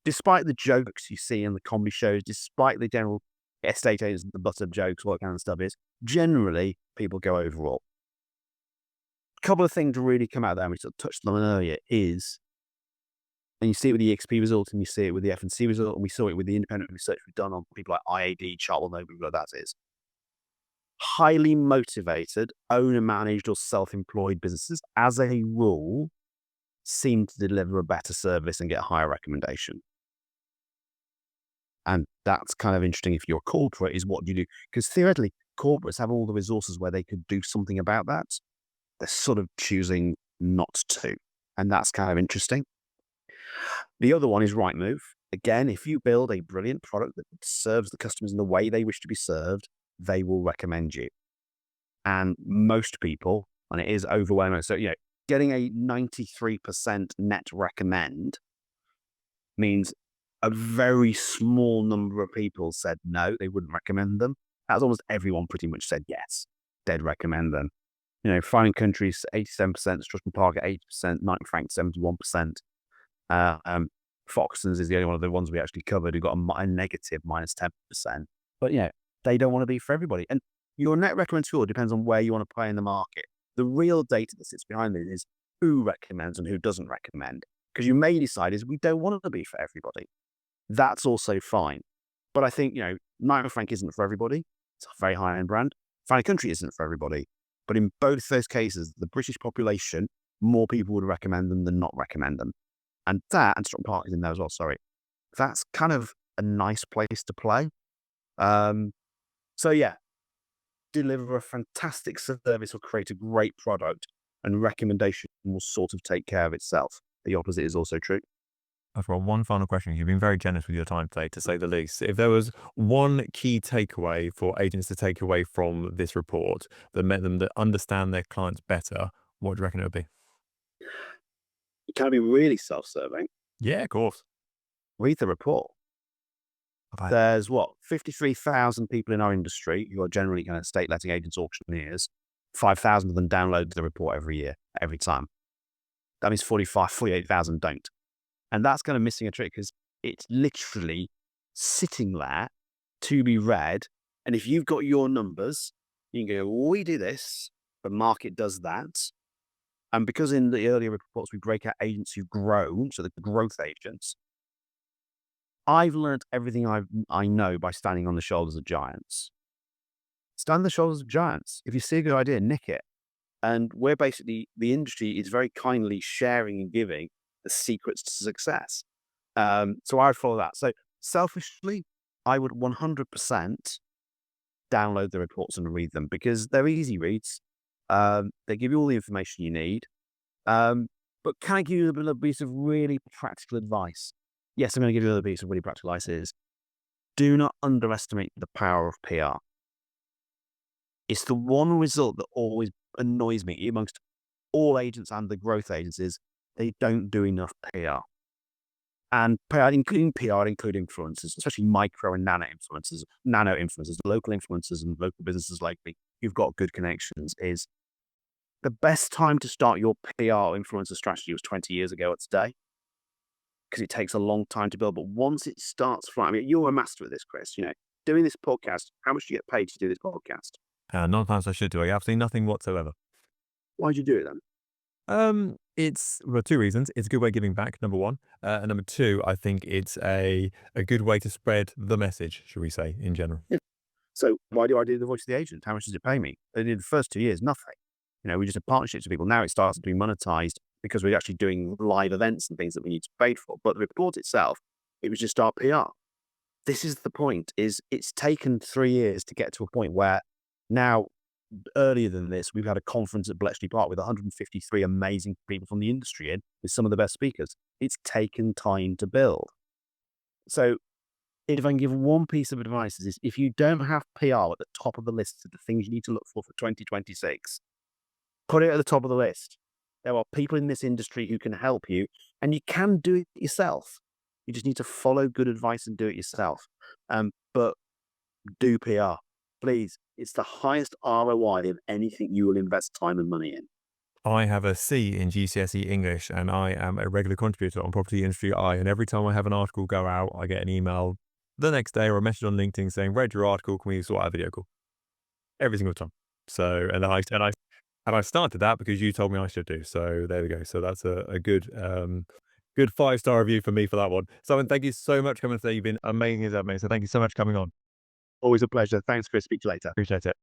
despite the jokes you see in the comedy shows, despite the general estate agents, the butt of jokes, what kind of stuff is, generally people go overall. A couple of things to really come out there, and we sort of touched on them earlier, is, and you see it with the EXP result, and you see it with the F&C result, and we saw it with the independent research we've done on people like IAD, Chartwell Noble, what that is. Highly motivated, owner-managed or self-employed businesses, as a rule, seem to deliver a better service and get a higher recommendation. And that's kind of interesting if you're a corporate, is what do you do? Because theoretically, corporates have all the resources where they could do something about that. They're sort of choosing not to. And that's kind of interesting. The other one is Rightmove. Again, if you build a brilliant product that serves the customers in the way they wish to be served, they will recommend you. And most people, and it is overwhelming. So, getting a 93% net recommend means a very small number of people said no, they wouldn't recommend them. That's almost everyone pretty much said yes, they'd recommend them. Fine Countries, 87%, Strutton Park at 80%, Knight and Frank, 71%. Foxtons is the only one of the ones we actually covered who got a negative minus 10%. But, they don't want to be for everybody. And your net recommend score depends on where you want to play in the market. The real data that sits behind it is who recommends and who doesn't recommend. Because you may decide is we don't want to be for everybody. That's also fine. But I think, Knight and Frank isn't for everybody. It's a very high-end brand. Fine Country isn't for everybody. But in both those cases, the British population, more people would recommend them than not recommend them. And Strutton Park is in there as well, sorry. That's kind of a nice place to play. So yeah, deliver a fantastic service or create a great product, and recommendation will sort of take care of itself. The opposite is also true. I've got one final question. You've been very generous with your time today, to say the least. If there was one key takeaway for agents to take away from this report that meant them to understand their clients better, what do you reckon it would be? Can I be really self-serving? Yeah, of course. Read the report. I've had There's 53,000 people in our industry who are generally kind of state letting agents, auctioneers. 5,000 of them download the report every year, every time. That means 48,000 don't. And that's kind of missing a trick because it's literally sitting there to be read. And if you've got your numbers, you can go, we do this, the market does that. And because in the earlier reports, we break out agents who've grown, so the growth agents, I've learned everything I know by standing on the shoulders of giants. Stand on the shoulders of giants. If you see a good idea, nick it. And we're basically, the industry is very kindly sharing and giving the secrets to success. So I would follow that. So selfishly, I would 100% download the reports and read them because they're easy reads. They give you all the information you need. But can I give you a little piece of really practical advice? Yes, I'm going to give you a little piece of really practical advice is do not underestimate the power of PR. It's the one result that always annoys me amongst all agents and the growth agents is they don't do enough PR. And PR, including influencers, especially micro and nano influencers, local influencers and local businesses like me, who've got good connections, is the best time to start your PR influencer strategy was 20 years ago at today. Because it takes a long time to build. But once it starts flying, I mean, you're a master of this, Chris, doing this podcast, how much do you get paid to do this podcast? none times I should do. I absolutely nothing whatsoever. Why'd you do it then? It's well, two reasons. It's a good way of giving back, number one. And number two, I think it's a good way to spread the message, shall we say, in general. Yeah. So why do I do the voice of the agent? How much does it pay me? I did the first 2 years, nothing. We just had partnerships with people. Now it starts to be monetized because we're actually doing live events and things that we need to pay for. But the report itself, it was just our PR. This is the point, is it's taken 3 years to get to a point where now, earlier than this, we've had a conference at Bletchley Park with 153 amazing people from the industry in, with some of the best speakers. It's taken time to build. So if I can give one piece of advice is if you don't have PR at the top of the list of the things you need to look for 2026, put it at the top of the list. There are people in this industry who can help you, and you can do it yourself. You just need to follow good advice and do it yourself. But do PR, please. It's the highest ROI of anything you will invest time and money in. I have a C in GCSE English, and I am a regular contributor on Property Industry Eye. And every time I have an article go out, I get an email the next day or a message on LinkedIn saying, "Read your article. Can we sort out a video call?" Every single time. So, and I started that because you told me I should do. So there we go. So that's a good, good 5-star review for me for that one. Simon, thank you so much for coming today. You've been amazing as ever, mate. So thank you so much for coming on. Always a pleasure. Thanks, Chris. Speak to you later. Appreciate it.